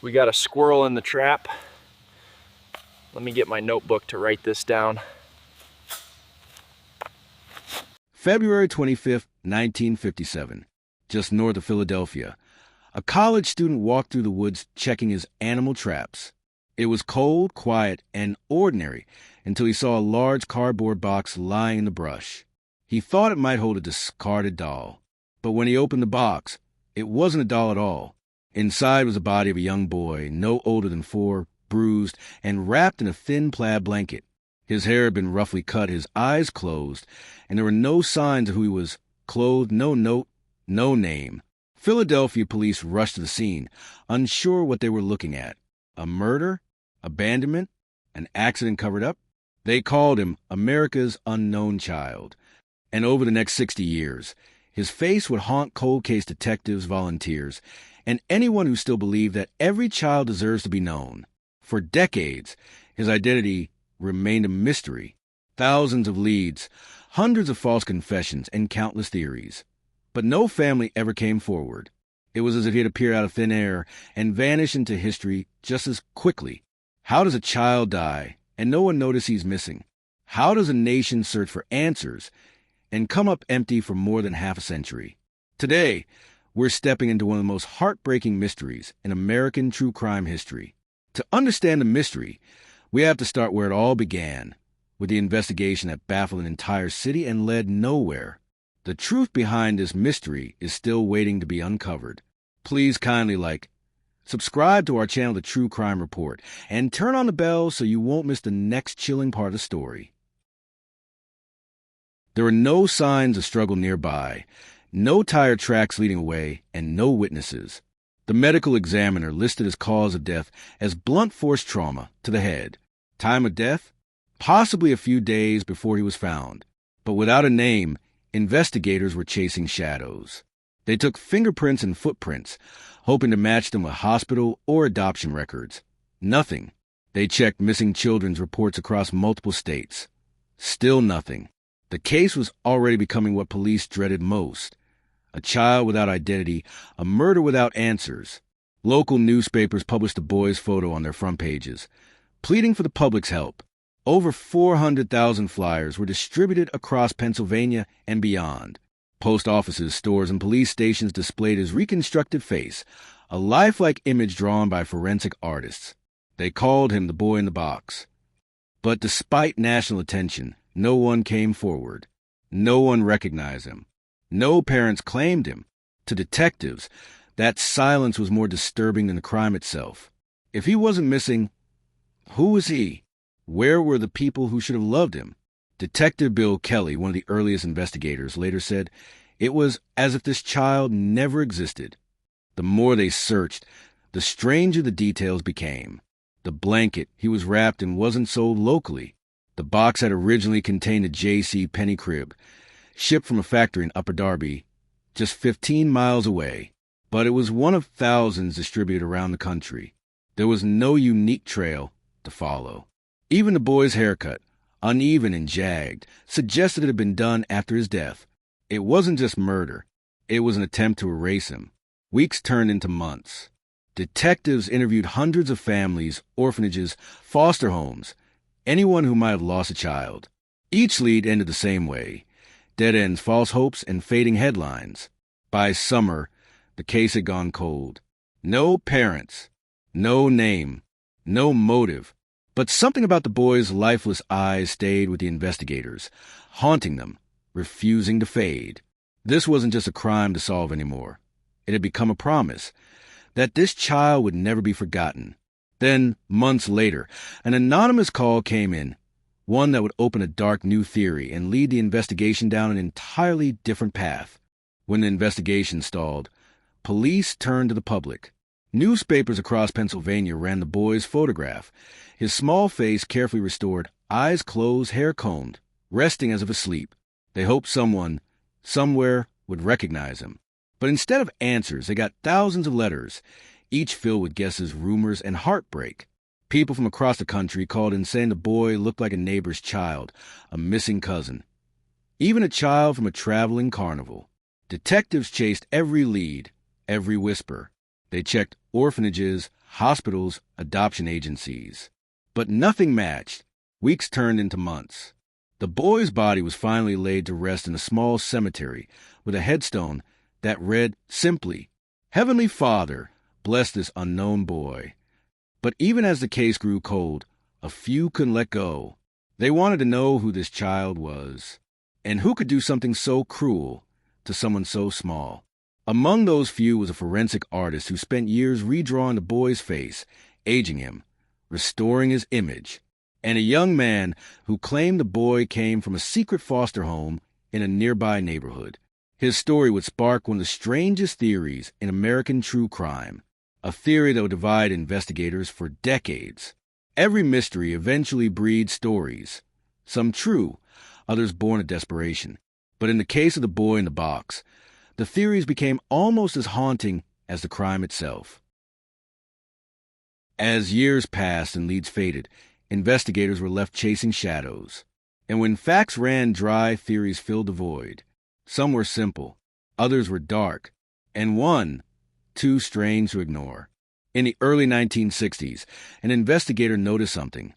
We got a squirrel in the trap. Let me get my notebook to write this down. February 25th, 1957, just north of Philadelphia. A college student walked through the woods checking his animal traps. It was cold, quiet, and ordinary until he saw a large cardboard box lying in the brush. He thought it might hold a discarded doll. But when he opened the box, it wasn't a doll at all. Inside was the body of a young boy, no older than 4, bruised, and wrapped in a thin plaid blanket. His hair had been roughly cut, his eyes closed, and there were no signs of who he was. Clothed, no note, no name. Philadelphia police rushed to the scene, unsure what they were looking at. A murder? Abandonment? An accident covered up? They called him America's unknown child. And over the next 60 years, his face would haunt cold case detectives, volunteers, and anyone who still believed that every child deserves to be known. For decades, his identity remained a mystery. Thousands of leads, hundreds of false confessions, and countless theories. But no family ever came forward. It was as if he had appeared out of thin air and vanished into history just as quickly. How does a child die and no one notice he's missing? How does a nation search for answers and come up empty for more than half a century? Today, we're stepping into one of the most heartbreaking mysteries in American true crime history. To understand the mystery, we have to start where it all began, with the investigation that baffled an entire city and led nowhere. The truth behind this mystery is still waiting to be uncovered. Please kindly subscribe to our channel, The True Crime Report, and turn on the bell so you won't miss the next chilling part of the story. There were no signs of struggle nearby, no tire tracks leading away, and no witnesses. The medical examiner listed his cause of death as blunt force trauma to the head. Time of death? Possibly a few days before he was found. But without a name, investigators were chasing shadows. They took fingerprints and footprints, hoping to match them with hospital or adoption records. Nothing. They checked missing children's reports across multiple states. Still nothing. The case was already becoming what police dreaded most. A child without identity, a murder without answers. Local newspapers published the boy's photo on their front pages, pleading for the public's help. Over 400,000 flyers were distributed across Pennsylvania and beyond. Post offices, stores, and police stations displayed his reconstructed face, a lifelike image drawn by forensic artists. They called him the boy in the box. But despite national attention, no one came forward. No one recognized him. No parents claimed him. To detectives, that silence was more disturbing than the crime itself. If he wasn't missing, who was he? Where were the people who should have loved him? Detective Bill Kelly, one of the earliest investigators, later said, "It was as if this child never existed." The more they searched, the stranger the details became. The blanket he was wrapped in wasn't sold locally. The box had originally contained a J.C. Penney crib, shipped from a factory in Upper Darby, just 15 miles away. But it was one of thousands distributed around the country. There was no unique trail to follow. Even the boy's haircut, uneven and jagged, suggested it had been done after his death. It wasn't just murder. It was an attempt to erase him. Weeks turned into months. Detectives interviewed hundreds of families, orphanages, foster homes, anyone who might have lost a child. Each lead ended the same way: dead ends, false hopes, and fading headlines. By summer, the case had gone cold. No parents, no name, no motive. But something about the boy's lifeless eyes stayed with the investigators, haunting them, refusing to fade. This wasn't just a crime to solve anymore. It had become a promise that this child would never be forgotten. Then, months later, an anonymous call came in, one that would open a dark new theory and lead the investigation down an entirely different path. When the investigation stalled, police turned to the public. Newspapers across Pennsylvania ran the boy's photograph, his small face carefully restored, eyes closed, hair combed, resting as if asleep. They hoped someone, somewhere, would recognize him. But instead of answers, they got thousands of letters, each filled with guesses, rumors, and heartbreak. People from across the country called in saying the boy looked like a neighbor's child, a missing cousin, even a child from a traveling carnival. Detectives chased every lead, every whisper. They checked orphanages, hospitals, adoption agencies. But nothing matched. Weeks turned into months. The boy's body was finally laid to rest in a small cemetery with a headstone that read simply, "Heavenly Father, bless this unknown boy." But even as the case grew cold, a few couldn't let go. They wanted to know who this child was, and who could do something so cruel to someone so small. Among those few was a forensic artist who spent years redrawing the boy's face, aging him, restoring his image, and a young man who claimed the boy came from a secret foster home in a nearby neighborhood. His story would spark one of the strangest theories in American true crime, a theory that would divide investigators for decades. Every mystery eventually breeds stories, some true, others born of desperation. But in the case of the boy in the box, the theories became almost as haunting as the crime itself. As years passed and leads faded, investigators were left chasing shadows. And when facts ran dry, theories filled the void. Some were simple, others were dark, and one too strange to ignore. In the early 1960s, an investigator noticed something.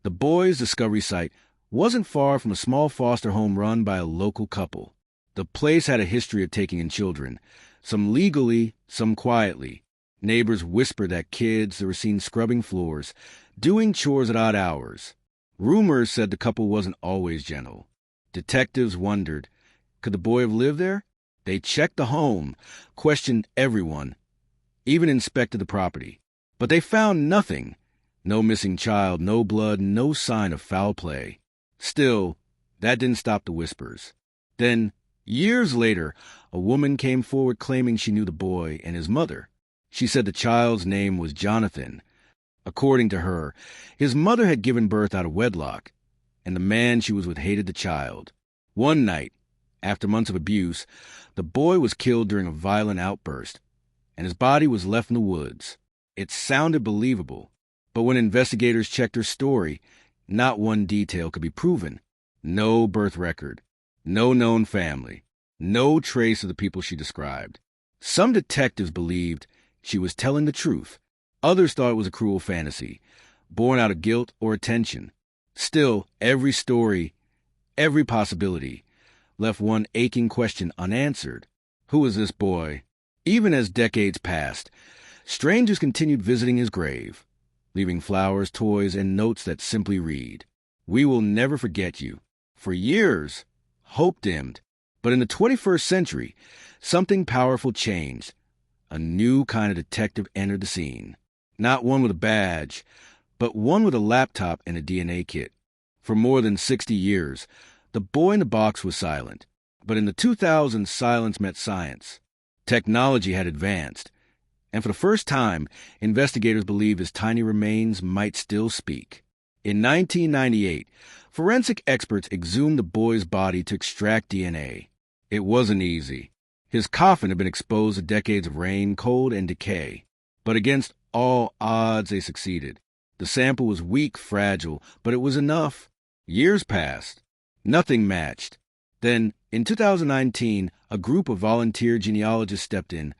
The boy's discovery site wasn't far from a small foster home run by a local couple. The place had a history of taking in children, some legally, some quietly. Neighbors whispered that kids were seen scrubbing floors, doing chores at odd hours. Rumors said the couple wasn't always gentle. Detectives wondered, could the boy have lived there? They checked the home, questioned everyone, even inspected the property. But they found nothing. No missing child, no blood, no sign of foul play. Still, that didn't stop the whispers. Then, years later, a woman came forward claiming she knew the boy and his mother. She said the child's name was Jonathan. According to her, his mother had given birth out of wedlock, and the man she was with hated the child. One night, after months of abuse, the boy was killed during a violent outburst, and his body was left in the woods. It sounded believable, but when investigators checked her story, not one detail could be proven. No birth record, no known family, no trace of the people she described. Some detectives believed she was telling the truth. Others thought it was a cruel fantasy, born out of guilt or attention. Still, every story, every possibility, left one aching question unanswered. Who was this boy? Even as decades passed, strangers continued visiting his grave, leaving flowers, toys, and notes that simply read, "We will never forget you." For years, hope dimmed. But in the 21st century, something powerful changed. A new kind of detective entered the scene. Not one with a badge, but one with a laptop and a DNA kit. For more than 60 years, the boy in the box was silent. But in the 2000s, silence met science. Technology had advanced, and for the first time, investigators believed his tiny remains might still speak. In 1998, forensic experts exhumed the boy's body to extract DNA. It wasn't easy. His coffin had been exposed to decades of rain, cold, and decay. But against all odds, they succeeded. The sample was weak, fragile, but it was enough. Years passed. Nothing matched. Then, in 2019, a group of volunteer genealogists stepped in,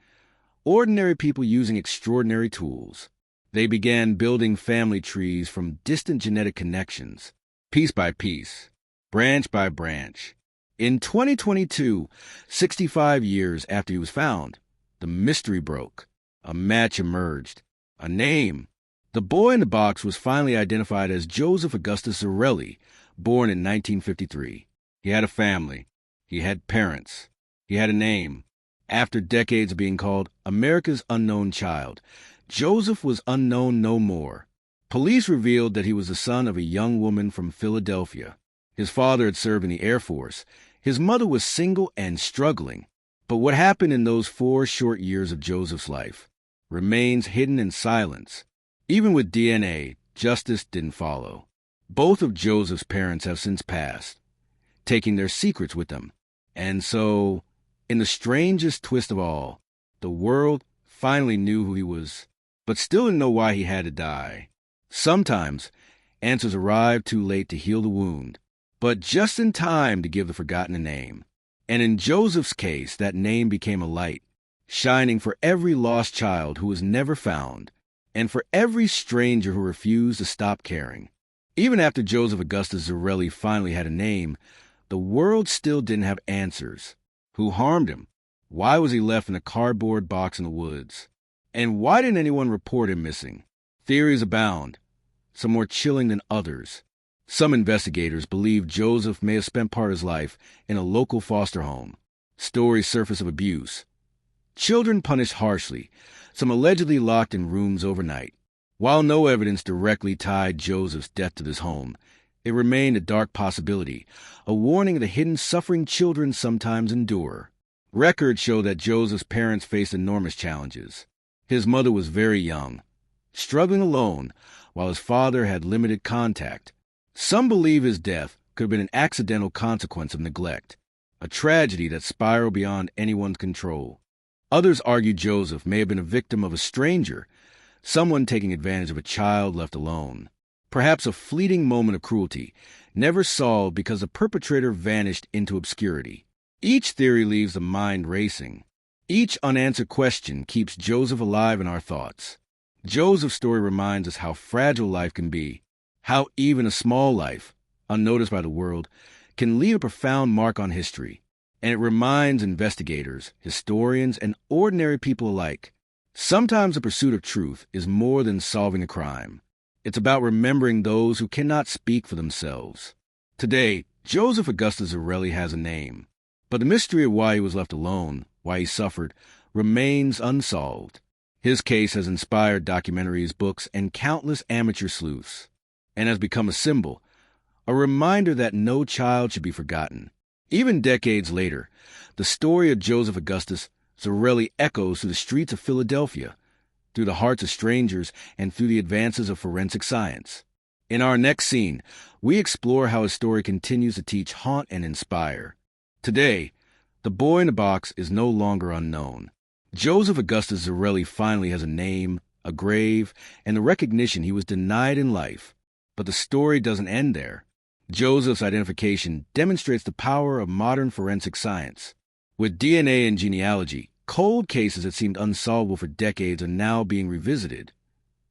ordinary people using extraordinary tools. They began building family trees from distant genetic connections, piece by piece, branch by branch. In 2022, 65 years after he was found, the mystery broke. A match emerged. A name. The boy in the box was finally identified as Joseph Augustus Zarelli, born in 1953. He had a family. He had parents. He had a name. After decades of being called America's unknown child, Joseph was unknown no more. Police revealed that he was the son of a young woman from Philadelphia. His father had served in the Air Force. His mother was single and struggling. But what happened in those 4 short years of Joseph's life remains hidden in silence. Even with DNA, justice didn't follow. Both of Joseph's parents have since passed, taking their secrets with them. And so, in the strangest twist of all, the world finally knew who he was, but still didn't know why he had to die. Sometimes, answers arrive too late to heal the wound, but just in time to give the forgotten a name. And in Joseph's case, that name became a light, shining for every lost child who was never found. and for every stranger who refused to stop caring. Even after Joseph Augustus Zarelli finally had a name, the world still didn't have answers. Who harmed him? Why was he left in a cardboard box in the woods? And why didn't anyone report him missing? Theories abound, some more chilling than others. Some investigators believe Joseph may have spent part of his life in a local foster home. Stories surface of abuse. Children punished harshly, some allegedly locked in rooms overnight. While no evidence directly tied Joseph's death to this home, it remained a dark possibility, a warning of the hidden suffering children sometimes endure. Records show that Joseph's parents faced enormous challenges. His mother was very young, struggling alone, while his father had limited contact. Some believe his death could have been an accidental consequence of neglect, a tragedy that spiraled beyond anyone's control. Others argue Joseph may have been a victim of a stranger, someone taking advantage of a child left alone. Perhaps a fleeting moment of cruelty, never solved because the perpetrator vanished into obscurity. Each theory leaves the mind racing. Each unanswered question keeps Joseph alive in our thoughts. Joseph's story reminds us how fragile life can be, how even a small life, unnoticed by the world, can leave a profound mark on history. And it reminds investigators, historians, and ordinary people alike, sometimes the pursuit of truth is more than solving a crime. It's about remembering those who cannot speak for themselves. Today, Joseph Augustus Zarelli has a name, but the mystery of why he was left alone, why he suffered, remains unsolved. His case has inspired documentaries, books, and countless amateur sleuths, and has become a symbol, a reminder that no child should be forgotten. Even decades later, the story of Joseph Augustus Zarelli echoes through the streets of Philadelphia, through the hearts of strangers, and through the advances of forensic science. In our next scene, we explore how his story continues to teach, haunt, and inspire. Today, the boy in the box is no longer unknown. Joseph Augustus Zarelli finally has a name, a grave, and the recognition he was denied in life. But the story doesn't end there. Joseph's identification demonstrates the power of modern forensic science. With DNA and genealogy, cold cases that seemed unsolvable for decades are now being revisited,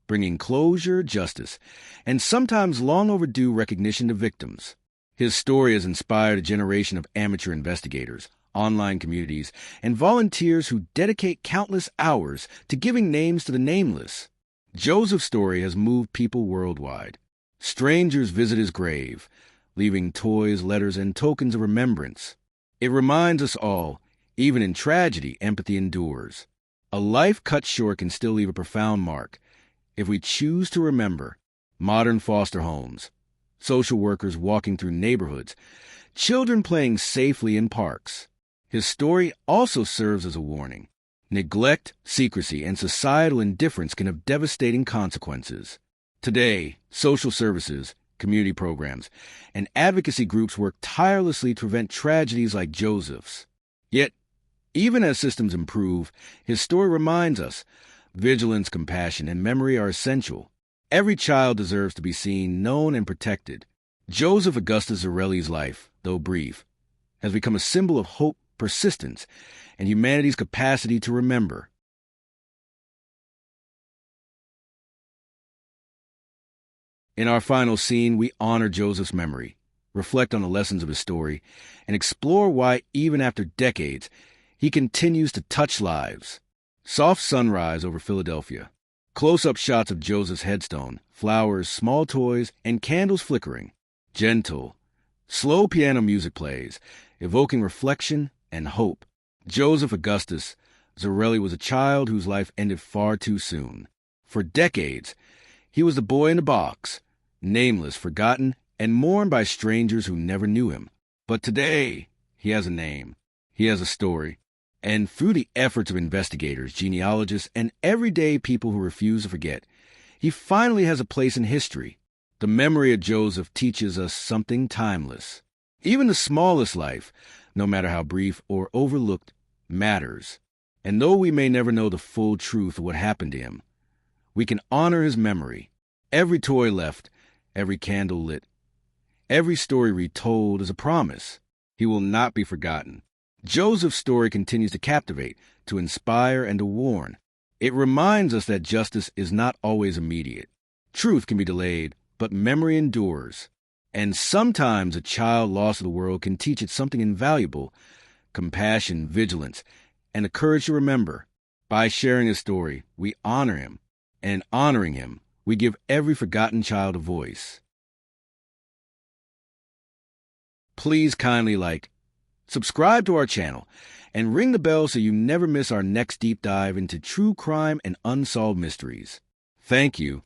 bringing closure, justice, and sometimes long overdue recognition to victims. His story has inspired a generation of amateur investigators, online communities, and volunteers who dedicate countless hours to giving names to the nameless. Joseph's story has moved people worldwide. Strangers visit his grave, leaving toys, letters, and tokens of remembrance. It reminds us all, even in tragedy, empathy endures. A life cut short can still leave a profound mark if we choose to remember. Modern foster homes, social workers walking through neighborhoods, children playing safely in parks. His story also serves as a warning. Neglect, secrecy, and societal indifference can have devastating consequences. Today, social services, community programs, and advocacy groups work tirelessly to prevent tragedies like Joseph's. Yet, even as systems improve, his story reminds us vigilance, compassion, and memory are essential. Every child deserves to be seen, known, and protected. Joseph Augustus Zarelli's life, though brief, has become a symbol of hope, persistence, and humanity's capacity to remember. In our final scene, we honor Joseph's memory, reflect on the lessons of his story, and explore why, even after decades, he continues to touch lives. Soft sunrise over Philadelphia. Close-up shots of Joseph's headstone, flowers, small toys, and candles flickering. Gentle, slow piano music plays, evoking reflection and hope. Joseph Augustus Zarelli was a child whose life ended far too soon. For decades, he was the boy in the box, nameless, forgotten, and mourned by strangers who never knew him. But today, he has a name. He has a story. And through the efforts of investigators, genealogists, and everyday people who refuse to forget, he finally has a place in history. The memory of Joseph teaches us something timeless. Even the smallest life, no matter how brief or overlooked, matters. And though we may never know the full truth of what happened to him, we can honor his memory. Every toy left, every candle lit, every story retold is a promise. He will not be forgotten. Joseph's story continues to captivate, to inspire, and to warn. It reminds us that justice is not always immediate. Truth can be delayed, but memory endures. And sometimes a child lost to the world can teach it something invaluable: compassion, vigilance, and the courage to remember. By sharing his story, we honor him. And honoring him, we give every forgotten child a voice. Please kindly subscribe to our channel, and ring the bell so you never miss our next deep dive into true crime and unsolved mysteries. Thank you,